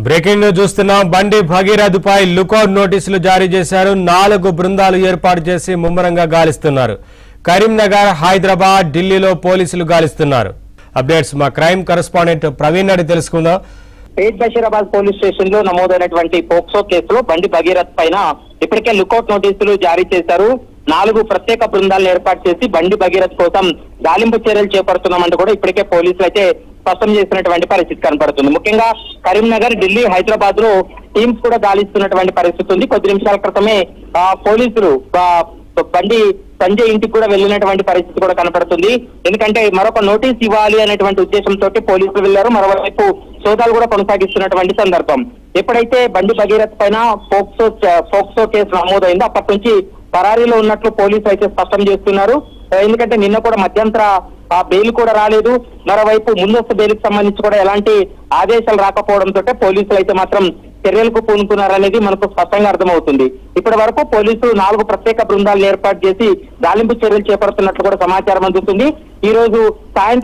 Breaking news చూస్తున్నాం. బండి భగీరథ్ పై lookout నోటీసులు జారీ చేశారు. 4 బృందాలు ఏర్పాటు చేసి ముమ్మరంగా గాలిస్తున్నారు. కరీంనగర్, హైదరాబాద్, ఢిల్లీలో పోలీసులు గాలిస్తున్నారు. అప్డేట్స్ మా క్రైమ్ కరెస్పాండెంట్ ప్రవీణ్ అడి తెలుసుకుందాం. పేట్ బషీరాబాద్ పోలీస్ స్టేషన్ లో నమోదైనటువంటి పోక్సో కేసులో బండి భగీరథ్ పైన ఇప్పటికే లుకౌట్ నోటీసులు జారీ చేశారు. 4 ప్రత్యేక బృందాలను ఏర్పాటు చేసి బండి భగీరథ్ కోసం గాలింపు చర్యలు చేపడుతున్నామంటూ కూడా ఇప్పటికే పోలీసులు అయితే స్పష్టం చేసినటువంటి పరిస్థితి కనపడుతుంది. ముఖ్యంగా కరీంనగర్, ఢిల్లీ, హైదరాబాద్ లో టీమ్స్ కూడా గాలిస్తున్నటువంటి పరిస్థితి ఉంది. కొద్ది నిమిషాల క్రితమే పోలీసులు బండి సంజయ్ ఇంటికి కూడా వెళ్ళినటువంటి పరిస్థితి కూడా కనపడుతుంది. ఎందుకంటే మరొక నోటీస్ ఇవ్వాలి అనేటువంటి ఉద్దేశంతో పోలీసులు వెళ్లారు. మరోవైపు సోదాలు కూడా కొనసాగిస్తున్నటువంటి సందర్భం. ఎప్పుడైతే బండి భగీరథ్ పైన పోక్సో కేసు నమోదైందో అప్పటి నుంచి పరారీలో ఉన్నట్లు పోలీసులు అయితే స్పష్టం చేస్తున్నారు. ఎందుకంటే నిన్న కూడా మధ్యంతర బెయిల్ కూడా రాలేదు. మరోవైపు ముందస్తు బెయిల్కి సంబంధించి కూడా ఎలాంటి ఆదేశాలు రాకపోవడంతో పోలీసులు అయితే మాత్రం చర్యలకు పూనుకున్నారనేది మనకు స్పష్టంగా అర్థమవుతుంది. ఇప్పటి వరకు పోలీసులు 4 ప్రత్యేక బృందాలను ఏర్పాటు చేసి గాలింపు చర్యలు చేపడుతున్నట్లు కూడా సమాచారం అందుతుంది. ఈ రోజు సాయంత్రం